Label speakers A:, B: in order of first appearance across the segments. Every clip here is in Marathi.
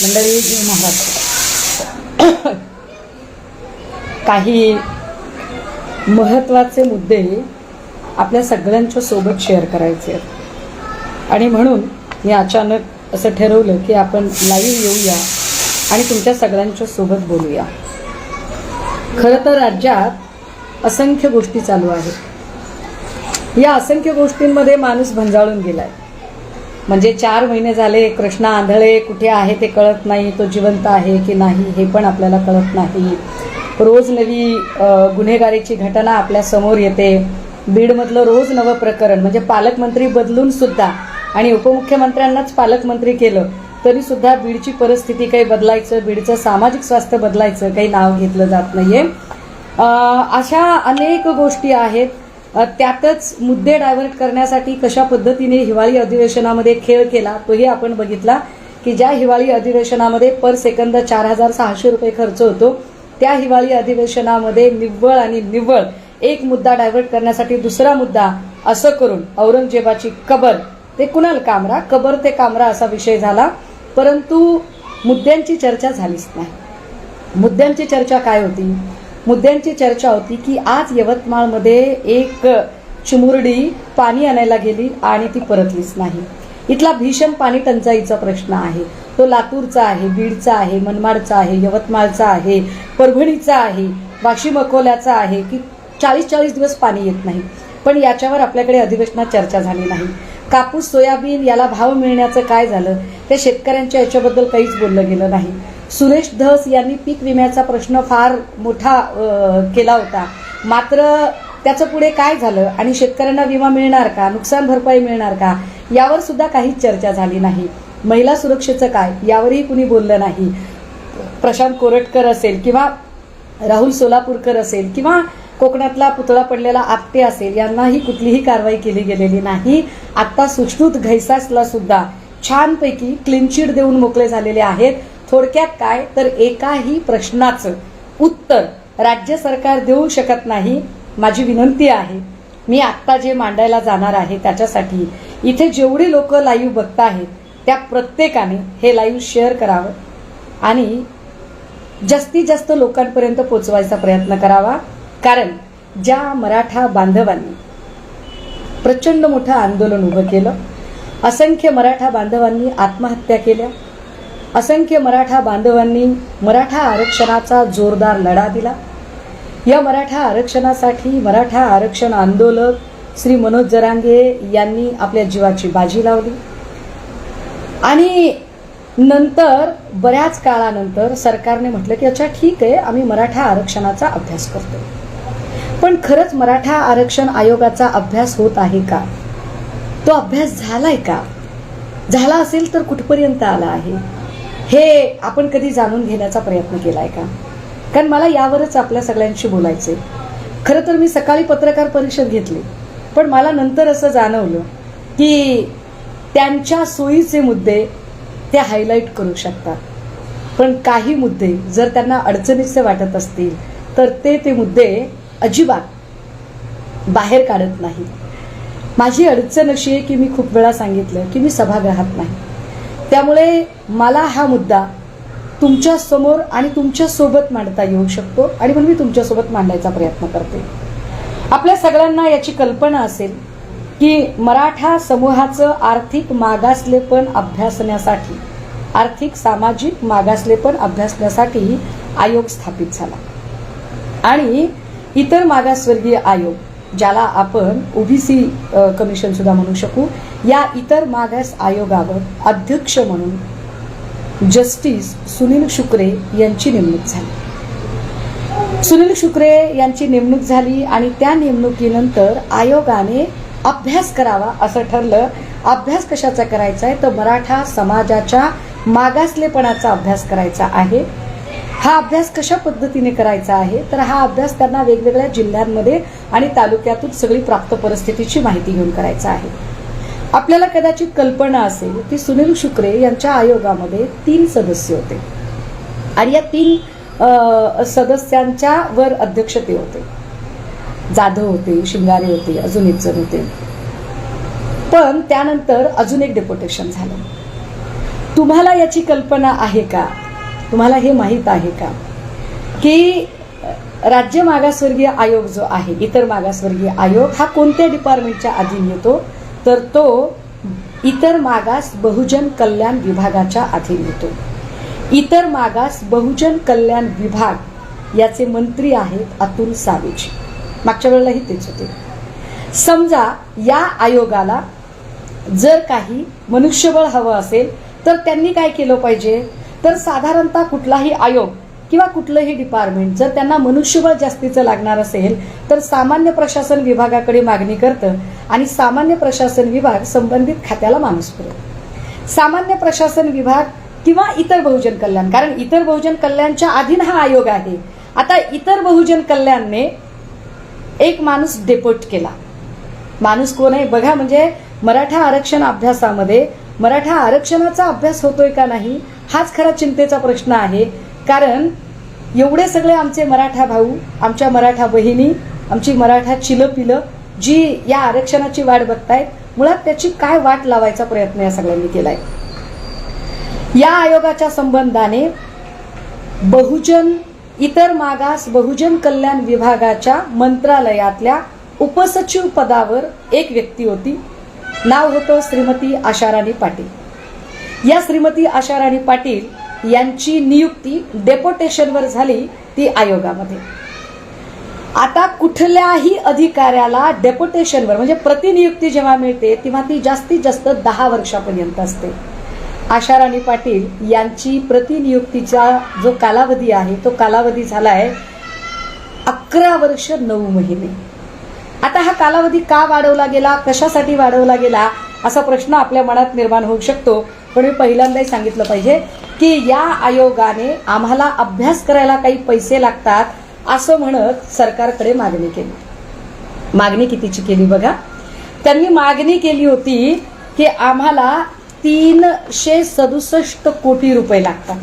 A: मंडळी जी महाराष्ट्र काही महत्त्वाचे मुद्दे आपल्या सगळ्यांच्या सोबत शेअर करायचे आहेत आणि म्हणून मी अचानक असं ठरवलं की आपण लाईव्ह येऊया आणि तुमच्या सगळ्यांच्या सोबत बोलूया. खरं तर राज्यात असंख्य गोष्टी चालू आहेत. या असंख्य गोष्टींमध्ये माणूस भंजाळून गेलाय. म्हणजे 4 महिने झाले कृष्णा आंधळे कुठे आहे ते कळत नाही, तो जिवंत आहे की नाही हे पण आपल्याला कळत नाही. रोज नवी गुन्हेगारीची घटना आपल्या समोर येते. बीडमधलं रोज नवं प्रकरण, म्हणजे पालकमंत्री बदलून सुद्धा आणि उपमुख्यमंत्र्यांनाच पालकमंत्री केलं तरी सुद्धा बीडची परिस्थिती काही बदलायचं, बीडचं सामाजिक स्वास्थ्य बदलायचं काही नाव घेतलं जात नाहीये. अशा अनेक गोष्टी आहेत. त्यातच मुद्दे डायव्हर्ट करण्यासाठी कशा पद्धतीने हिवाळी अधिवेशनामध्ये खेळ केला तोही आपण बघितला की ज्या हिवाळी अधिवेशनामध्ये पर सेकंद 4,600 रुपये खर्च होतो त्या हिवाळी अधिवेशनामध्ये निव्वळ एक मुद्दा डायव्हर्ट करण्यासाठी दुसरा मुद्दा असं करून औरंगजेबाची कबर ते कुणाल कामरा, कबर ते कामरा असा विषय झाला. परंतु मुद्द्यांची चर्चा झालीच नाही. मुद्द्यांची चर्चा काय होती? मुद्द्यांची चर्चा होती की आज यवतमाळमध्ये एक चिमुरडी पाणी आणायला गेली आणि ती परतलीच नाही. इथला भीषण पाणी टंचाईचा प्रश्न आहे. तो लातूरचा आहे, बीडचा आहे, मनमाडचा आहे, यवतमाळचा आहे, परभणीचा आहे, वाशिम अकोल्याचा आहे की 40-40 दिवस पाणी येत नाही. पण याच्यावर आपल्याकडे अधिवेशनात चर्चा झाली नाही. कापूस सोयाबीन याला भाव मिळण्याचं काय झालं त्या शेतकऱ्यांच्या याच्याबद्दल काहीच बोललं गेलं नाही. सुरेश धस यांनी पीक विम्याचा प्रश्न फार मोठा केला होता, मात्र त्याचं पुढे काय झालं आणि शेतकऱ्यांना विमा मिळणार का, नुकसान भरपाई मिळणार का यावर सुद्धा काहीच चर्चा झाली नाही. महिला सुरक्षेचं काय यावरही कुणी बोललं नाही. प्रशांत कोरटकर असेल किंवा राहुल सोलापूरकर असेल किंवा कोकणातला पुतळा पडलेला आपटे असेल यांनाही कुठलीही कारवाई केली गेलेली नाही. आता सुश्रुत घैसासला सुद्धा छानपैकी क्लीन चिट देऊन मोकळे झालेले आहेत. थोडक्यात काय तर एकाही प्रश्नाचं उत्तर राज्य सरकार देऊ शकत नाही. माझी विनंती आहे, मी आत्ता जे मांडायला जाणार आहे त्याच्यासाठी इथे जेवढे लोक लाईव्ह बघत आहेत त्या प्रत्येकाने हे लाईव्ह शेअर करावं आणि जास्तीत जास्त लोकांपर्यंत पोचवायचा प्रयत्न करावा. कारण ज्या मराठा बांधवांनी प्रचंड मोठं आंदोलन उभं केलं, असंख्य मराठा बांधवांनी आत्महत्या केल्या, असंख्य मराठा बांधवांनी मराठा आरक्षणाचा जोरदार लढा दिला. या मराठा आरक्षणासाठी मराठा आरक्षण आंदोलक श्री मनोज जरांगे यांनी आपल्या जीवाची बाजी लावली आणि नंतर बऱ्याच काळानंतर सरकारने म्हटलं की अच्छा ठीक आहे, आम्ही मराठा आरक्षणाचा अभ्यास करतो. पण खरंच मराठा आरक्षण आयोगाचा अभ्यास होत आहे का? तो अभ्यास झालाय का? झाला असेल तर कुठपर्यंत आला आहे हे आपण कधी जाणून घेण्याचा प्रयत्न केलाय का? कारण मला यावरच आपल्या सगळ्यांशी बोलायचंय. खरं तर मी सकाळी पत्रकार परिषद घेतली, पण मला नंतर असं जाणवलं की त्यांच्या सोयीचे मुद्दे ते हायलाईट करू शकतात, पण काही मुद्दे जर त्यांना अडचणीचे वाटत असतील तर ते मुद्दे अजिबात बाहेर काढत नाही. माझी अडचण अशी आहे की मी खूप वेळा सांगितलं की मी सभागृहात नाही, त्यामुळे मला हा मुद्दा तुमच्या समोर आणि तुमच्या सोबत मांडता येऊ शकतो आणि म्हणून मी तुमच्यासोबत मांडायचा प्रयत्न करते. आपल्या सगळ्यांना याची कल्पना असेल की मराठा समूहाचं आर्थिक मागासलेपण अभ्यासण्यासाठी, आर्थिक सामाजिक मागासलेपण अभ्यासण्यासाठी आयोग स्थापित झाला आणि इतर मागासवर्गीय आयोग ज्याला आपण ओबीसी कमिशन सुद्धा म्हणू शकू, या इतर मागास आयोगावर अध्यक्ष म्हणून जस्टिस सुनील शुक्रे यांची नेमणूक झाली. सुनील शुक्रे यांची नेमणूक झाली आणि त्या नेमणुकीनंतर आयोगाने अभ्यास करावा असं ठरलं. अभ्यास कशाचा करायचा आहे तर मराठा समाजाच्या मागासलेपणाचा अभ्यास करायचा आहे. हा अभ्यास कशा पद्धतीने करायचा आहे तर हा अभ्यास त्यांना वेगवेगळ्या जिल्ह्यांमध्ये आणि तालुक्यातून सगळी प्राप्त परिस्थितीची माहिती घेऊन करायचा आहे. आपल्याला कदाचित कल्पना असेल की सुनील शुक्रे यांच्या आयोगामध्ये 3 सदस्य होते आणि या 3 सदस्यांच्या वर अध्यक्ष ते होते. जाधव होते, शिंगारे होते, अजून एक जण होते. पण त्यानंतर अजून एक डेप्युटेशन झालं तुम्हाला याची कल्पना आहे का? तुम्हाला हे माहीत आहे का की राज्य मागासवर्गीय आयोग जो आहे, इतर मागासवर्गीय आयोग, हा कोणत्या डिपार्टमेंटच्या अधीन येतो? तर तो इतर मागास बहुजन कल्याण विभागाच्या अधीन येतो. इतर मागास बहुजन कल्याण विभाग याचे मंत्री आहेत अतुल सावेज. मागच्या वेळेलाही तेच होते. समजा या आयोगाला जर काही मनुष्यबळ हवं असेल तर त्यांनी काय केलं पाहिजे? तर साधारणतः कुठलाही आयोग किंवा कुठलंही डिपार्टमेंट जर त्यांना मनुष्यबळ जास्तीचं लागणार असेल तर सामान्य प्रशासन विभागाकडे मागणी करतं आणि सामान्य प्रशासन विभाग संबंधित खात्याला माणूस पुरवतो. सामान्य प्रशासन विभाग किंवा इतर बहुजन कल्याण, कारण इतर बहुजन कल्याणच्या अधीन हा आयोग आहे. आता इतर बहुजन कल्याणने एक माणूस डेपोट केला. माणूस कोण आहे बघा. म्हणजे मराठा आरक्षण अभ्यासामध्ये मराठा आरक्षणाचा अभ्यास होतोय का नाही हाच खरा चिंतेचा प्रश्न आहे. कारण एवढे सगळे आमचे मराठा भाऊ, आमच्या मराठा बहिणी, आमची मराठा चिलपिलं जी या आरक्षणाची वाट बघतायत, मुळात त्याची काय वाट लावायचा प्रयत्न या सगळ्यांनी केलाय. या आयोगाच्या संबंधाने इतर मागास बहुजन कल्याण विभागाच्या मंत्रालयातल्या उपसचिव पदावर एक व्यक्ती होती. नाव होतं श्रीमती आशाराणी पाटील. या श्रीमती आशाराणी पाटील यांची नियुक्ती डेप्युटेशनवर झाली ती आयोगामध्ये. आता कुठल्याही अधिकाऱ्याला डेप्युटेशनवर म्हणजे प्रतिनियुक्ती जेव्हा मिळते तेव्हा ती जास्तीत जास्त 10 वर्षापर्यंत असते. आशाराणी पाटील यांची प्रतिनियुक्तीचा जो कालावधी आहे तो कालावधी झालाय 11 वर्ष 9 महिने. आता हा कालावधी का वाढवला गेला, कशासाठी वाढवला गेला असा प्रश्न आपल्या मनात निर्माण होऊ शकतो. पण मी पहिल्यांदाही सांगितलं पाहिजे की या आयोगाने आम्हाला अभ्यास करायला काही पैसे लागतात असं म्हणत सरकारकडे मागणी केली. मागणी कितीची केली बघा. त्यांनी मागणी केली होती की आम्हाला 367 कोटी रुपये लागतात.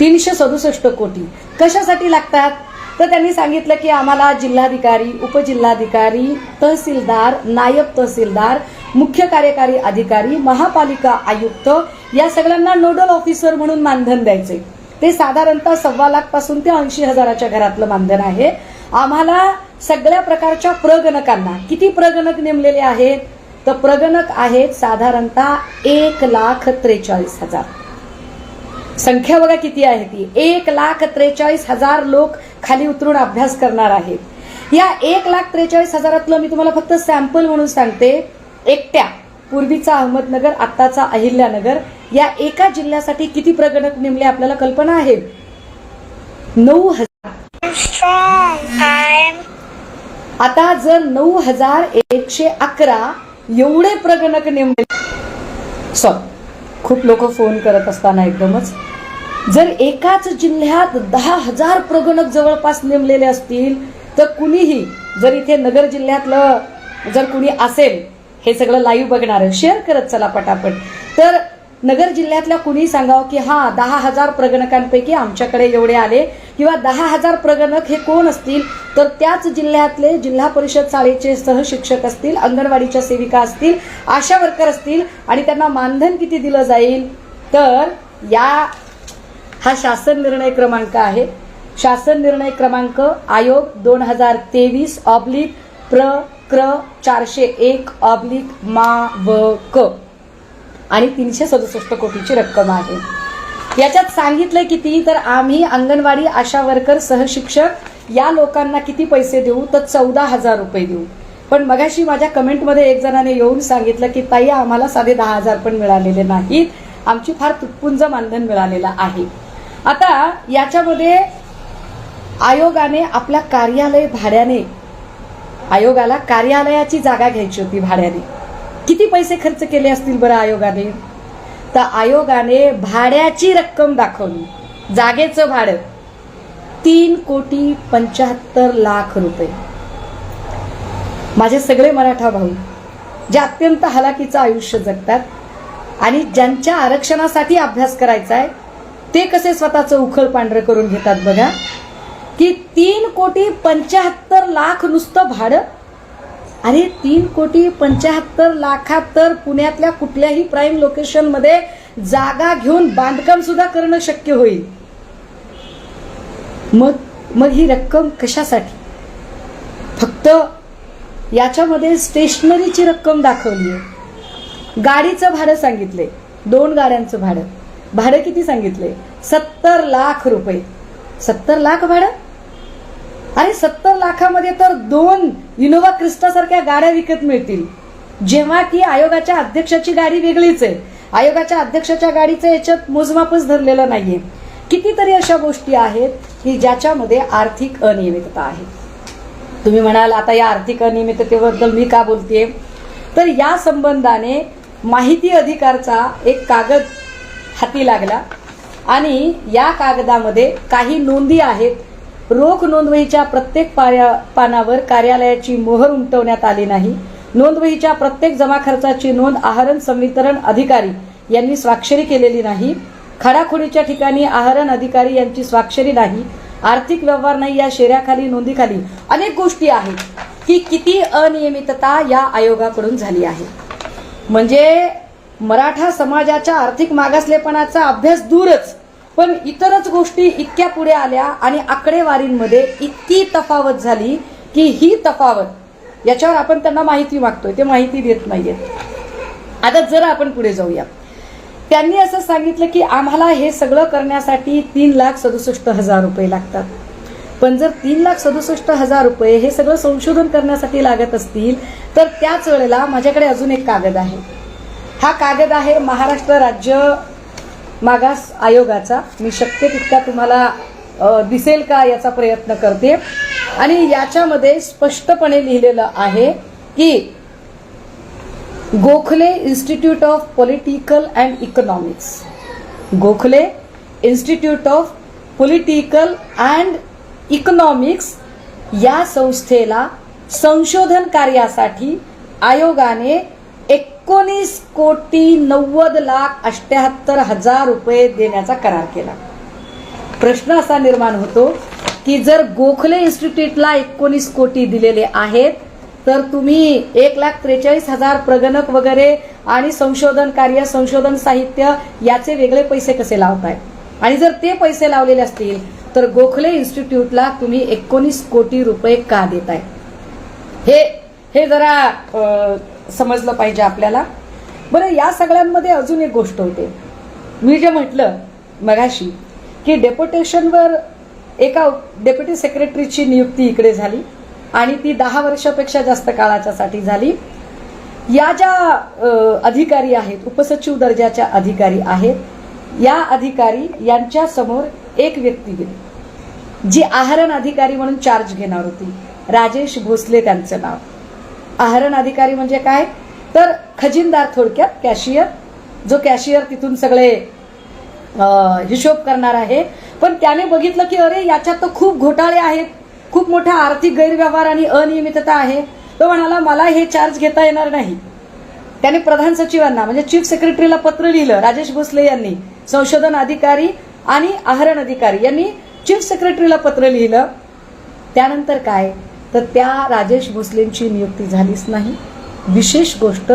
A: 367 कोटी कशासाठी लागतात? तर त्यांनी सांगितलं की आम्हाला जिल्हाधिकारी, उपजिल्हाधिकारी, तहसीलदार, नायब तहसीलदार, मुख्य कार्यकारी अधिकारी, महापालिका आयुक्त या सगळ्यांना नोडल ऑफिसर म्हणून मानधन द्यायचे. ते साधारणतः 1.25 लाख पासून ते 80,000च्या घरातलं मानधन आहे. आम्हाला सगळ्या प्रकारच्या प्रगणकांना, किती प्रगणक नेमलेले आहेत तर प्रगणक आहेत साधारणतः 1,43,000. संख्या बघा किती आहे ती. 1,43,000 लोक खाली उतरून अभ्यास करणार आहेत. या 1,43,000 मी तुम्हाला फक्त सॅम्पल म्हणून सांगते. एकट्या पूर्वीचा अहमदनगर, आत्ताचा अहिल्यानगर या एका जिल्ह्यासाठी किती प्रगणक नेमले आपल्याला कल्पना आहे? 9,000. आता जर 9,111 एवढे प्रगणक नेमले, खूप लोक फोन करत असताना एकदमच, जर एकाच जिल्ह्यात 10,000 प्रगणक जवळपास नेमलेले असतील तर कुणीही जर इथे नगर जिल्ह्यातलं जर कुणी असेल, हे सगळं लाईव्ह बघणार शेअर करत चला पटापट, तर नगर जिल्ह्यातल्या कुणी सांगावं की हा 10,000 प्रगणकांपैकी आमच्याकडे एवढे आले, किंवा 10,000 प्रगणक हे कोण असतील तर त्याच जिल्ह्यातले जिल्हा परिषद शाळेचे सहशिक्षक असतील, अंगणवाडीच्या सेविका असतील, आशा वर्कर असतील, आणि त्यांना मानधन किती दिलं जाईल तर हा शासन निर्णय क्रमांक आहे. शासन निर्णय क्रमांक आयोग 2023/प्र 401/मा-व-क आणि 367 कोटीची रक्कम आहे. याच्यात सांगितलंय किती तर आम्ही अंगणवाडी, आशा वर्कर, सहशिक्षक या लोकांना किती पैसे देऊ तर 14,000 रुपये देऊ. पण मगाशी माझ्या कमेंटमध्ये एक जणाने येऊन सांगितलं की ताई आम्हाला साधे 10,000 पण मिळालेले नाहीत, आमची फार तुटपुंज मानधन मिळालेलं आहे. आता याच्यामध्ये आयोगाने आपल्या कार्यालय भाड्याने, आयोगाला कार्यालयाची जागा घ्यायची होती भाड्याने. किती पैसे खर्च केले असतील बरं आयोगाने? तर आयोगाने भाड्याची रक्कम दाखवली, जागेचं भाडं 3,75,00,000 रुपये. माझे सगळे मराठा भाऊ जे अत्यंत हलाखीचं आयुष्य जगतात आणि ज्यांच्या आरक्षणासाठी अभ्यास करायचा आहे ते कसे स्वतःचं उखळ पांढरं करून घेतात बघा. की 3,75,00,000 नुसतं भाडं. अरे 3,75,00,000 तर पुण्यातल्या कुठल्याही प्राईम लोकेशन मध्ये जागा घेऊन बांधकाम सुद्धा करणं शक्य होईल. मग ही रक्कम कशासाठी? फक्त याच्यामध्ये स्टेशनरीची रक्कम दाखवली आहे. गाडीचं भाडं सांगितले, 2 गाड्यांचं भाडं किती सांगितले? 70 लाख रुपये. 70 लाख भाडं? अरे 70 लाखामध्ये तर 2 इनोव्हा क्रिस्टा सारख्या गाड्या विकत मिळतील, जेव्हा की आयोगाच्या अध्यक्षाची गाडी वेगळीच आहे. आयोगाच्या अध्यक्षाच्या गाडीचं याच्यात मोजमापच धरलेलं नाहीये. कितीतरी अशा गोष्टी आहेत की ज्याच्यामध्ये आर्थिक अनियमितता आहे. तुम्ही म्हणाल आता या आर्थिक अनियमिततेबद्दल मी का बोलतेय, तर या संबंधाने माहिती अधिकारचा एक कागद हाती लागला आणि या कागदामध्ये काही नोंदी आहेत. रोख नोंदवहीच्या प्रत्येक पानावर कार्यालयाची मोहर उमटवण्यात आली नाही. नोंदवहीच्या प्रत्येक जमा खर्चाची नोंद आहरण संवितरण अधिकारी यांनी स्वाक्षरी केलेली नाही. खडाखोडीच्या ठिकाणी आहरण अधिकारी यांची स्वाक्षरी नाही. आर्थिक व्यवहार नाही या शेऱ्याखाली नोंदीखाली अनेक गोष्टी आहेत की किती अनियमितता या आयोगाकडून झाली आहे. म्हणजे मराठा समाजाच्या आर्थिक मागासलेपणाचा अभ्यास दूरच, पण इतरच गोष्टी इतक्या पुढे आल्या आणि आकडेवारींमध्ये इतकी तफावत झाली की ही तफावत याच्यावर आपण त्यांना माहिती मागतोय, ते माहिती देत नाहीयेत. आता जर आपण पुढे जाऊया, त्यांनी असं सांगितलं की आम्हाला हे सगळं करण्यासाठी 3,67,000 रुपये लागतात. पण जर 3,67,000 रुपये हे सगळं संशोधन करण्यासाठी लागत असतील तर त्याच वेळेला माझ्याकडे अजून एक कागद आहे. हा कागद आहे महाराष्ट्र राज्य मागास आयोगाचा. मी शक्य तितका तुम्हाला दिसेल का याचा प्रयत्न करते. आणि याच्यामध्ये स्पष्टपणे लिहिलेलं आहे की Gokhale institute of political and economics, Gokhale institute of political and economics या संस्थेला संशोधन कार्यासाठी आयोगाने 19,90,78,000 रुपये देण्याचा करार केला. प्रश्न असा निर्माण होतो की जर गोखले इन्स्टिट्यूटला 19 कोटी दिलेले आहेत तर तुम्ही 1,43,000 प्रगणक वगैरे आणि संशोधन कार्य संशोधन साहित्य याचे वेगळे पैसे कसे लावताय? आणि जर ते पैसे लावलेले असतील तर गोखले इन्स्टिट्यूटला तुम्ही 19 कोटी रुपये का देताय? हे जरा समजलं पाहिजे आपल्याला. बरं, या सगळ्यांमध्ये अजून एक गोष्ट होते. मी जे म्हटलं मगाशी की डेप्युटेशनवर एका डेप्युटी सेक्रेटरीची नियुक्ती इकडे झाली आणि ती 10 वर्षापेक्षा जास्त काळाच्यासाठी झाली. या ज्या अधिकारी आहेत, उपसचिव दर्जाच्या अधिकारी आहेत, या अधिकारी यांच्या समोर एक व्यक्ती गेली जी आहरण अधिकारी म्हणून चार्ज घेणार होती. राजेश भोसले त्यांचं नाव. आहरण अधिकारी म्हणजे काय, तर खजिनदार, थोडक्यात कॅशियर, जो कॅशियर तिथून सगळे हिशोब करणार आहे. पण त्याने बघितलं की अरे याच्यात तर खूप घोटाळे आहेत, खूप मोठा आर्थिक गैरव्यवहार आणि अनियमितता आहे. तो म्हणाला मला हे चार्ज घेता येणार नाही. त्याने प्रधान सचिवांना म्हणजे चीफ सेक्रेटरीला पत्र लिहिलं. राजेश भोसले यांनी, संशोधन अधिकारी आणि आहरण अधिकारी यांनी चीफ सेक्रेटरीला पत्र लिहिलं. त्यानंतर काय, तर त्या राजेश भोसलेंची नियुक्ती झालीच नाही. विशेष गोष्ट,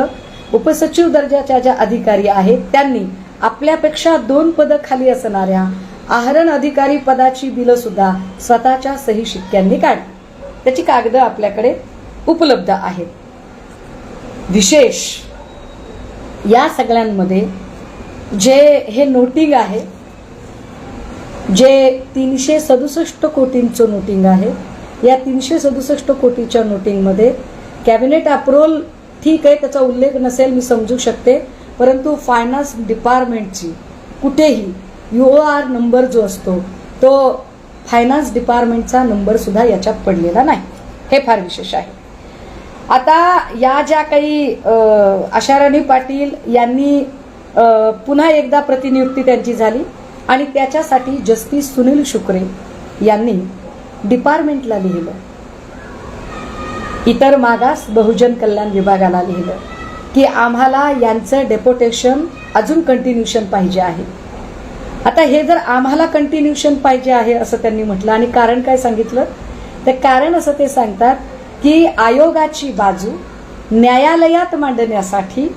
A: उपसचिव दर्जाच्या ज्या अधिकारी आहेत त्यांनी आपल्यापेक्षा 2 पदं खाली असणाऱ्या आहरण अधिकारी पदाची बिलं सुद्धा स्वतःच्या सही शिक्क्यांनी काढली. त्याची कागद आपल्याकडे उपलब्ध आहेत. विशेष या सगळ्यांमध्ये जे हे नोटिंग आहे, जे 367 कोटींचं नोटिंग आहे, या 367 कोटीच्या नोटिंगमध्ये कॅबिनेट अप्रुव्हल ठीक आहे, त्याचा उल्लेख नसेल, मी समजू शकते, परंतु फायनान्स डिपार्टमेंटची कुठेही UOR नंबर जो असतो तो फायनान्स डिपार्टमेंटचा नंबर सुद्धा याच्यात पडलेला नाही. हे फार विशेष आहे. आता या ज्या काही आशाराणी पाटील यांनी पुन्हा एकदा प्रतिनियुक्ती त्यांची झाली आणि त्याच्यासाठी जस्टिस सुनील शुक्रे यांनी डिपार्टमेंटला लिहिलं, इतर मागास बहुजन कल्याण विभागाला लिहिलं की आम्हाला यांचं डेप्युटेशन अजून कंटिन्यूशन पाहिजे आहे. आता हे जर आम्हाला कंटिन्यूशन पाहिजे आहे असं त्यांनी म्हटलं आणि कारण काय सांगितलं, तर कारण असं ते सांगतात की आयोगाची बाजू न्यायालयात मांडण्यासाठी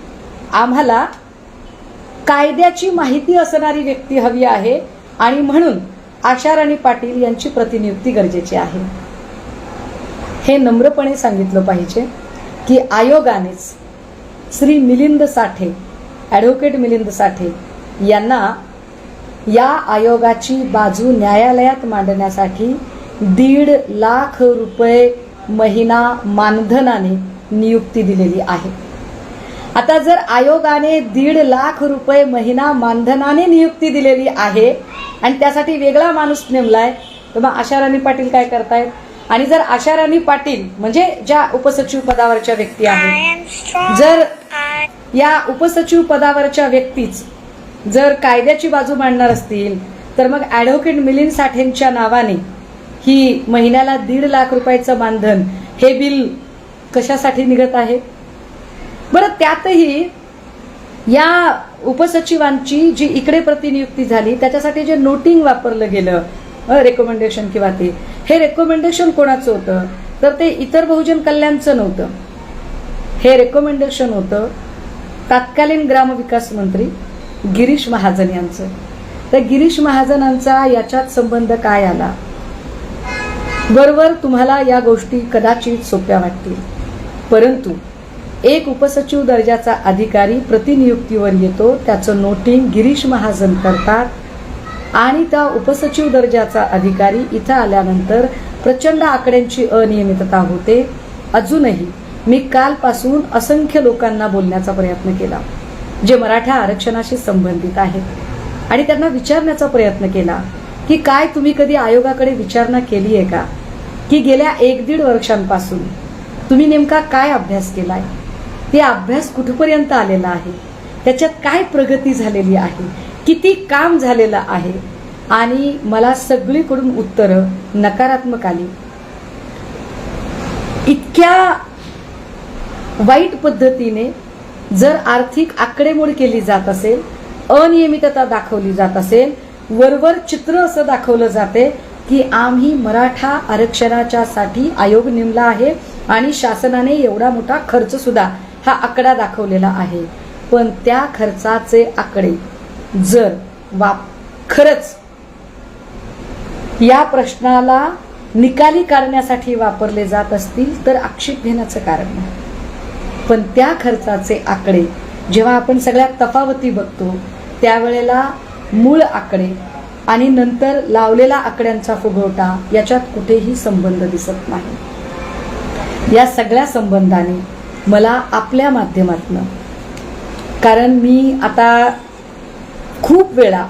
A: आम्हाला कायद्याची माहिती असणारी व्यक्ती हवी आहे आणि म्हणून आशा राणी पाटील यांची प्रतिनियुक्ती गरजेची आहे. हे नम्रपणे सांगितलं पाहिजे की आयोगानेच श्री मिलिंद साठे, ॲडव्होकेट मिलिंद साठे यांना या आयोगाची बाजू न्यायालयात मांडण्यासाठी 1.5 लाख रुपये महिना मानधनाने नियुक्ती दिलेली आहे. आता जर आयोगाने 1.5 लाख रुपये महिना मानधनाने नियुक्ती दिलेली आहे आणि त्यासाठी वेगळा माणूस नेमलाय, तर मग आशा राणी पाटील काय करतायत? आणि जर आशा राणी पाटील म्हणजे ज्या उपसचिव पदावरच्या व्यक्ती आहेत, जर या उपसचिव पदावरच्या व्यक्तीच जर कायद्याची बाजू मांडणार असतील, तर मग ॲडव्होकेट मिलिंद साठेंच्या नावाने ही महिन्याला 1.5 लाख रुपयाचं मानधन हे बिल कशासाठी निघत आहे? बरं, त्यातही या उपसचिवांची जी इकडे प्रतिनियुक्ती झाली त्याच्यासाठी जे नोटिंग वापरलं गेलं, रेकमेंडेशन किंवा ते, हे रेकमेंडेशन कोणाचं होतं? तर ते इतर बहुजन कल्याणचं नव्हतं. हे रेकमेंडेशन होतं तत्कालीन ग्रामविकास मंत्री गिरीश महाजन यांचं. तर गिरीश महाजनांचा याच्यात संबंध काय आला? बरोबर, तुम्हाला या गोष्टी कदाचित सोप्या वाटतील, परंतु एक उपसचिव दर्जाचा अधिकारी प्रतिनियुक्तीवर येतो, त्याचं नोटिंग गिरीश महाजन करतात आणि त्या उपसचिव दर्जाचा अधिकारी इथं आल्यानंतर प्रचंड आकड्यांची अनियमितता होते. अजूनही मी कालपासून असंख्य लोकांना बोलण्याचा प्रयत्न केला जे मराठा आरक्षणाशी संबंधित आहेत आणि त्यांना विचारण्याचा प्रयत्न केला की काय तुम्ही कधी आयोगाकडे विचारणा केली आहे का, की गेल्या 1-1.5 वर्षांपासून तुम्ही नेमका काय अभ्यास केलाय, ते अभ्यास कुठपर्यंत आलेला आहे, त्याच्यात काय प्रगती झालेली आहे, किती काम झालेलं आहे. आणि मला सगळीकडून उत्तरं नकारात्मक आली. इतक्या वाईट पद्धतीने जर आर्थिक आकडेमोड केली जात असेल, अनियमितता दाखवली जात असेल, वरवर चित्र असं दाखवलं जाते की आम्ही मराठा आरक्षणाच्या साठी आयोग नेमला आहे आणि शासनाने एवढा मोठा खर्च सुद्धा हा आकडा दाखवलेला आहे, पण त्या खर्चाचे आकडे जर खरंच या प्रश्नाला निकाली काढण्यासाठी वापरले जात असतील तर आक्षेप घेण्याचं कारण नाही. पण त्या खर्चाचे आकडे जेव्हा आपण सगळ्या तफावती बघतो त्यावेळेला मूळ आकडे आणि नंतर लावलेला आकड्यांचा फुगवटा याच्यात कुठेही संबंध दिसत नाही. या सगळ्या संबंधाने मला आपल्या माध्यमातून, कारण मी आता खूप वेळा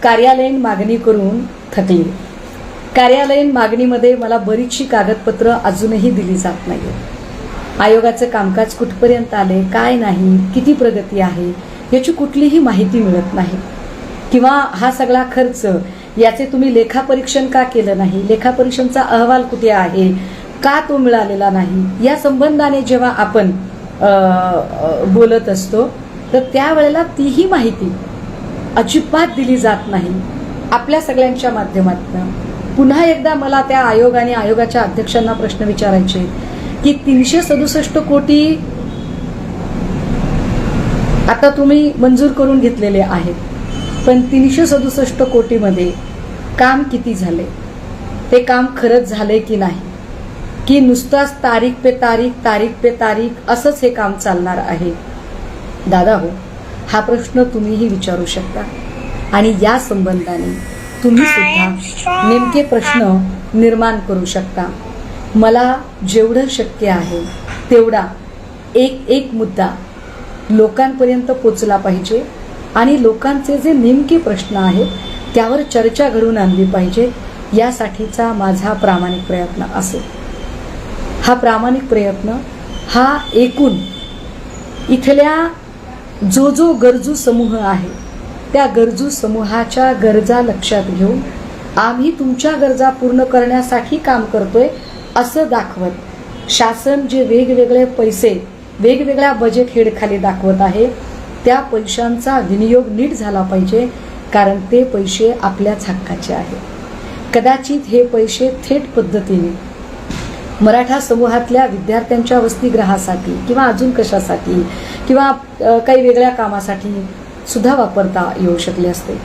A: कार्यालयीन मागणी करून थकली, कार्यालयीन मागणीमध्ये मला बरीचशी कागदपत्र अजूनही दिली जात नाही. आयोगाचं कामकाज कुठपर्यंत आले, काय नाही, किती प्रगती आहे याची कुठलीही माहिती मिळत नाही. किंवा हा सगळा खर्च याचे तुम्ही लेखापरीक्षण का केलं नाही, लेखापरीक्षणचा अहवाल कुठे आहे, का तो मिळालेला नाही, या संबंधाने जेव्हा आपण बोलत असतो तर त्यावेळेला तीही माहिती अजिबात दिली जात नाही. आपल्या सगळ्यांच्या माध्यमातून पुन्हा एकदा मला त्या आयोग आणि आयोगाच्या अध्यक्षांना प्रश्न विचारायचे की 367 कोटी आता तुम्ही मंजूर करून घेतलेले आहेत, पण 367 कोटीमध्ये काम किती झाले, ते काम खरंच झाले की नाही, की नुसताच तारीख पे तारीख असंच हे काम चालणार आहे? दादा हो, हा प्रश्न तुम्हीही विचारू शकता आणि या संबंधाने तुम्ही सुद्धा नेमके प्रश्न निर्माण करू शकता. मला जेवढं शक्य आहे तेवढा एक मुद्दा लोकांपर्यंत पोचला पाहिजे आणि लोकांचे जे नेमके प्रश्न आहेत त्यावर चर्चा घडवून आणली पाहिजे, यासाठीचा माझा प्रामाणिक प्रयत्न असेल. हा प्रामाणिक प्रयत्न हा एकूण इथल्या जो गरजू समूह आहे त्या गरजू समूहाच्या गरजा लक्षात घेऊन आम्ही तुमच्या गरजा पूर्ण करण्यासाठी काम करतोय असं दाखवत शासन जे वेगवेगळे पैसे वेगवेगळ्या बजेट हेडखाली दाखवत आहे त्या पैशांचा विनियोग नीट झाला पाहिजे, कारण ते पैसे आपल्याच हक्काचे आहेत. कदाचित हे पैसे थेट पद्धतीने मराठा समूहातल्या विद्यार्थ्यांच्या वसतिगृहासाठी किंवा अजून कशासाठी किंवा काही वेगळ्या कामासाठी सुद्धा वापरता येऊ शकले असते.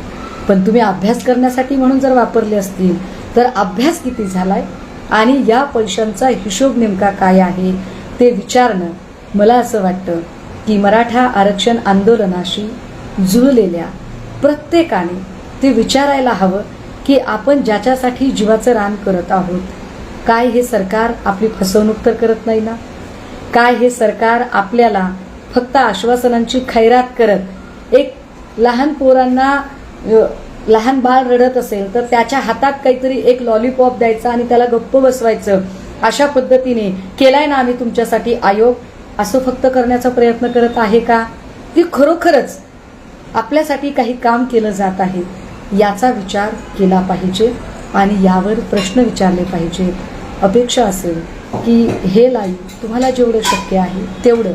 A: पण तुम्ही अभ्यास करण्यासाठी म्हणून जर वापरले असतील तर अभ्यास किती झालाय आणि या पैशांचा हिशोब नेमका काय आहे ते विचारणं, मला असं वाटतं की मराठा आरक्षण आंदोलनाशी जुळलेल्या प्रत्येकाने ते विचारायला हवं की आपण ज्याच्यासाठी जीवाचं रान करत आहोत, काय हे सरकार आपली फसवणूक तर करत नाही ना? काय हे सरकार आपल्याला फक्त आश्वासनांची खैरात करत, एक लहान पोरांना, लहान बाळ रडत असेल तर त्याच्या हातात काहीतरी एक लॉलीपॉप द्यायचा आणि त्याला गप्प बसवायचं, अशा पद्धतीने केलाय ना आम्ही तुमच्यासाठी आयोग, असं फक्त करण्याचा प्रयत्न करत आहे का? की खरोखरच आपल्यासाठी काही काम केलं जात आहे याचा विचार केला पाहिजे आणि यावर प्रश्न विचारले पाहिजे. अपेक्षा असेल की हे लाईव्ह तुम्हाला जेवढं शक्य आहे तेवढं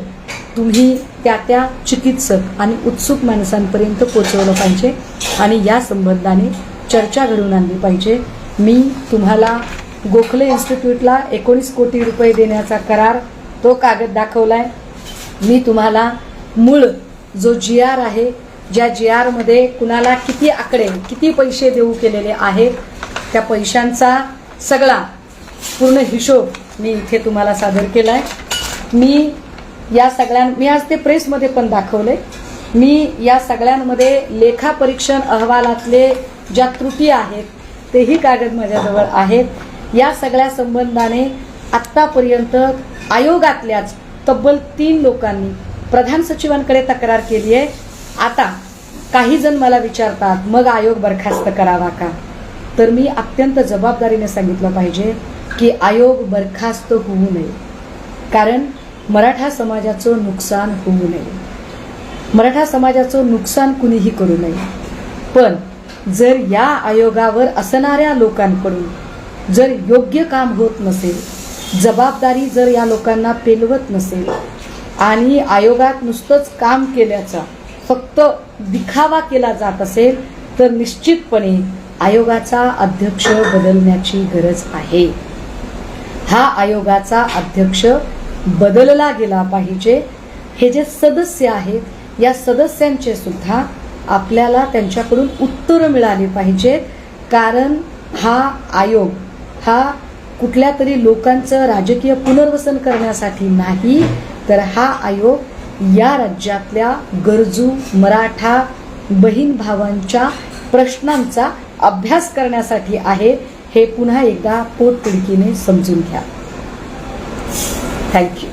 A: तुम्ही त्या चिकित्सक आणि उत्सुक माणसांपर्यंत पोहोचवलं पाहिजे आणि या संबंधाने चर्चा घडवून आणली पाहिजे. मी तुम्हाला गोखले इन्स्टिट्यूटला 19 कोटी रुपये देण्याचा करार, तो कागद दाखवलाय. मी तुम्हाला मूळ जो GR आहे, ज्या GR मध्ये कुणाला किती आकडे, किती पैसे देऊ केलेले आहेत, त्या पैशांचा सगळा पूर्ण हिशोब मी इथे तुम्हाला सादर केलाय. मी आज ते प्रेसमध्ये पण दाखवले. मी या सगळ्यांमध्ये लेखापरीक्षण अहवालातले ज्या त्रुटी आहेत तेही कागद माझ्याजवळ आहेत. या सगळ्या संबंधाने आत्तापर्यंत आयोगातल्याच तब्बल 3 लोकांनी प्रधान सचिवांकडे तक्रार केली आहे. आता काही जण मला विचारतात मग आयोग बरखास्त करावा का? तर मी अत्यंत जबाबदारीने सांगितलं पाहिजे की आयोग बरखास्त होऊ नये, कारण मराठा समाजाचं नुकसान होऊ नये, मराठा समाजाचं नुकसान कुणीही करू नये. पण जर या आयोगावर असणाऱ्या लोकांकडून जर योग्य काम होत नसेल, जबाबदारी जर या लोकांना पेलवत नसेल आणि आयोगात नुसतंच काम केल्याचा फक्त दिखावा केला जात असेल तर निश्चितपणे आयोगाचा अध्यक्ष बदलण्याची गरज आहे. हा आयोगाचा अध्यक्ष बदलला गेला पाहिजे. हे जे सदस्य आहेत या सदस्यांचे सुद्धा आपल्याला त्यांच्याकडून उत्तर मिळाली पाहिजेत, कारण हा आयोग हा कुठल्या तरी लोकांचं राजकीय पुनर्वसन करण्यासाठी नाही, तर हा आयोग या राज्यातल्या गरजू मराठा बहीण भावांच्या प्रश्नांचा अभ्यास करण्यासाठी आहे. हे पुन्हा एकदा पोटतिडकीने समजून घ्या. थँक्यू.